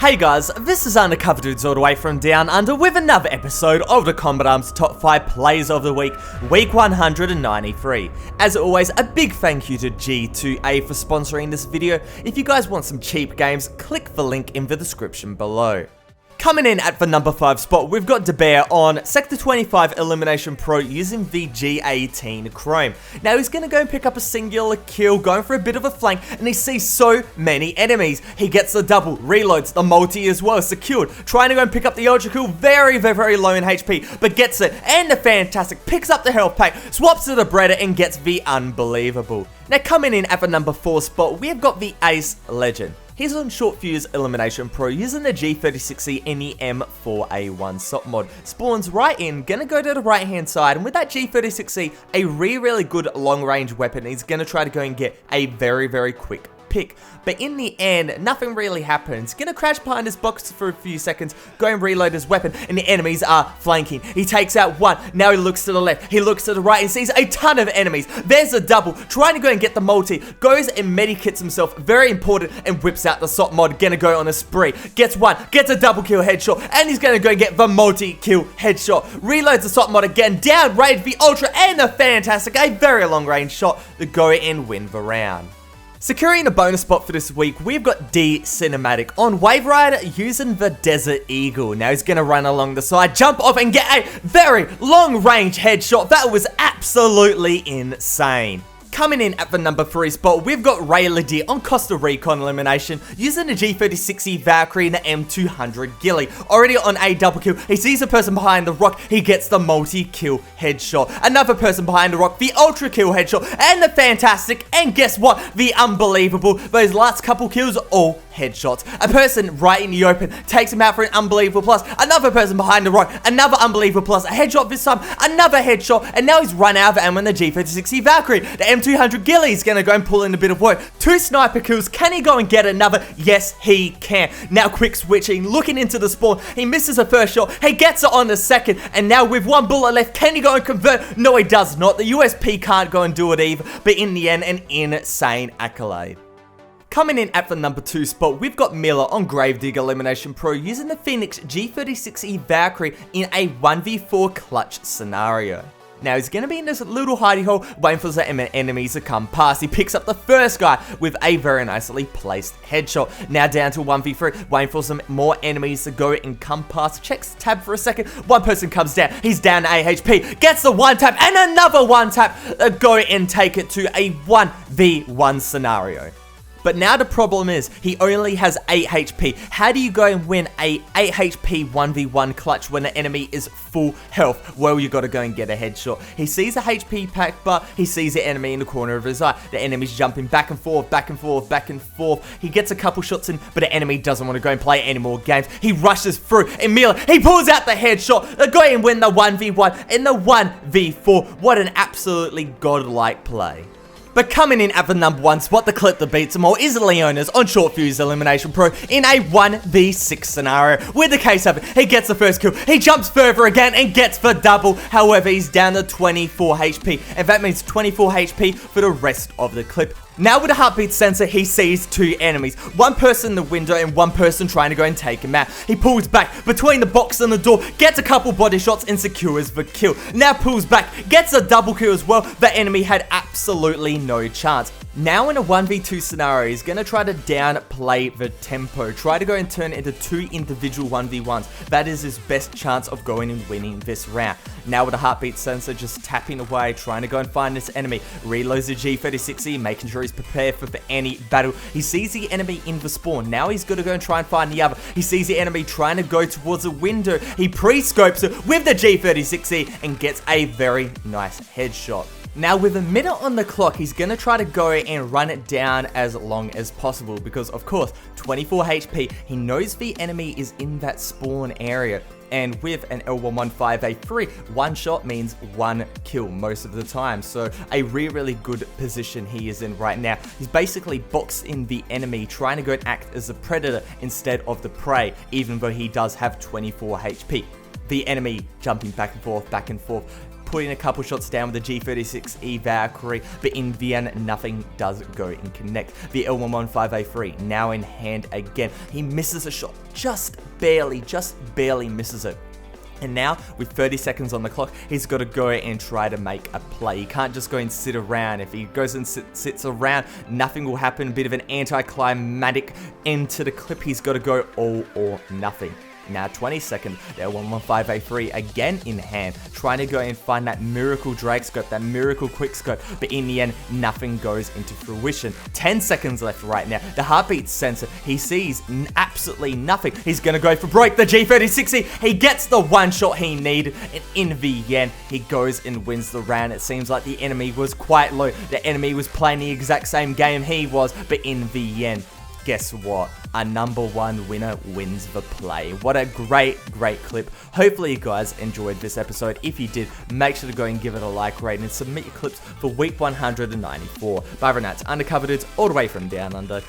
Hey guys, this is undercoverdudes all the way from Down Under with another episode of the Combat Arms Top 5 Plays of the Week, Week 193. As always, a big thank you to G2A for sponsoring this video. If you guys want some cheap games, click the link in the description below. Coming in at the number 5 spot, we've got Doobic on Sector 25 Elimination Pro using the G18 Chrome. Now he's going to go and pick up a singular kill, going for a bit of a flank, and he sees so many enemies. He gets the double, reloads the multi as well, secured, trying to go and pick up the ultra kill, very low in HP, but gets it, and the fantastic, picks up the health pack, swaps to the breader, and gets the unbelievable. Now coming in at the number 4 spot, we've got the Ace Legend. He's on Short Fuse Elimination Pro using the G36C NEM4A1 SOP mod. Spawns right in, gonna go to the right hand side, and with that G36C, a really good long range weapon, he's gonna try to go and get a very quick pick. But in the end, nothing really happens. Gonna crash behind his box for a few seconds, go and reload his weapon, and the enemies are flanking. He takes out one, now he looks to the left, he looks to the right, and sees a ton of enemies. There's a double, trying to go and get the multi, goes and medikits himself, very important, and whips out the SOP mod, gonna go on a spree. Gets one, gets a double kill headshot, and he's gonna go and get the multi-kill headshot. Reloads the SOP mod again, down range the ultra, and the fantastic, a very long range shot to go and win the round. Securing the bonus spot for this week, we've got D Cinematic on Wave Rider using the Desert Eagle. Now he's going to run along the side, jump off, and get a very long range headshot. That was absolutely insane. Coming in at the number 3 spot, we've got Rayleigh on Costa Recon Elimination using the G36C Valkyrie and the M200 Ghillie. Already on a double kill, he sees a person behind the rock, he gets the multi-kill headshot. Another person behind the rock, the ultra kill headshot, and the fantastic, and guess what? The unbelievable. Those last couple kills, all headshots. A person right in the open takes him out for an unbelievable plus. Another person behind the rock, another unbelievable plus. A headshot this time, another headshot, and now he's run out of ammo on the G36C Valkyrie. The M200 Ghillie is going to go and pull in a bit of work. 2 sniper kills. Can he go and get another? Yes, he can. Now quick switching, looking into the spawn. He misses a first shot. He gets it on the second, and now with 1 bullet left, can he go and convert? No, he does not. The USP can't go and do it either, but in the end, an insane accolade. Coming in at the number 2 spot, we've got Miller on Gravedigger Elimination Pro using the Phoenix G36E Valkyrie in a 1v4 clutch scenario. Now he's going to be in this little hidey hole, waiting for the enemies to come past. He picks up the first guy with a very nicely placed headshot. Now down to 1v3, waiting for some more enemies to go and come past. Checks tab for a second. One person comes down. He's down to AHP. Gets the 1 tap and another 1 tap. Go and take it to a 1v1 scenario. But now the problem is, he only has 8 HP. How do you go and win a 8 HP 1v1 clutch when the enemy is full health? Well, you gotta go and get a headshot. He sees a HP pack, but he sees the enemy in the corner of his eye. The enemy's jumping back and forth. He gets a couple shots in, but the enemy doesn't want to go and play any more games. He rushes through, and Miller, he pulls out the headshot. They go and win the 1v1 and the 1v4. What an absolutely godlike play. But coming in at the number 1 spot, the clip that beats them all is Leona's on Short Fuse Elimination Pro in a 1v6 scenario. With the case of it, he gets the first kill, he jumps further again and gets the double. However, he's down to 24 HP, and that means 24 HP for the rest of the clip. Now with a heartbeat sensor, he sees 2 enemies. 1 person in the window and 1 person trying to go and take him out. He pulls back between the box and the door, gets a couple body shots and secures the kill. Now pulls back, gets a double kill as well. The enemy had absolutely no chance. Now in a 1v2 scenario, he's going to try to downplay the tempo. Try to go and turn it into 2 individual 1v1s. That is his best chance of going and winning this round. Now with a heartbeat sensor just tapping away, trying to go and find this enemy. Reloads the G36E, making sure he's prepared for any battle. He sees the enemy in the spawn. Now he's got to go and try and find the other. He sees the enemy trying to go towards a window. He pre-scopes it with the G36E and gets a very nice headshot. Now with a minute on the clock, he's going to try to go and run it down as long as possible because, of course, 24 HP, he knows the enemy is in that spawn area. And with an L115A3, 1 shot means 1 kill most of the time. So a really good position he is in right now. He's basically boxed in the enemy, trying to go and act as a predator instead of the prey, even though he does have 24 HP. The enemy jumping back and forth, putting a couple shots down with the G36E Valkyrie, but in the end, nothing does go in connect. The L115A3 now in hand again. He misses a shot, just barely misses it. And now, with 30 seconds on the clock, he's got to go and try to make a play. He can't just go and sit around. If he goes and sits around, nothing will happen. A bit of an anticlimactic end to the clip. He's got to go all or nothing. Now 20 seconds, there 115A3 again in hand, trying to go and find that miracle drag scope, that miracle quick scope, but in the end, nothing goes into fruition. 10 seconds left right now, the heartbeat sensor, he sees absolutely nothing. He's gonna go for broke, the G36E, he gets the one shot he needed, and in the end, he goes and wins the round. It seems like the enemy was quite low, the enemy was playing the exact same game he was, but in the end, guess what? Our #1 winner wins the play. What a great clip. Hopefully you guys enjoyed this episode. If you did, make sure to go and give it a like rate and submit your clips for week 194. Bye for now, it's Undercover Dudes all the way from Down Under.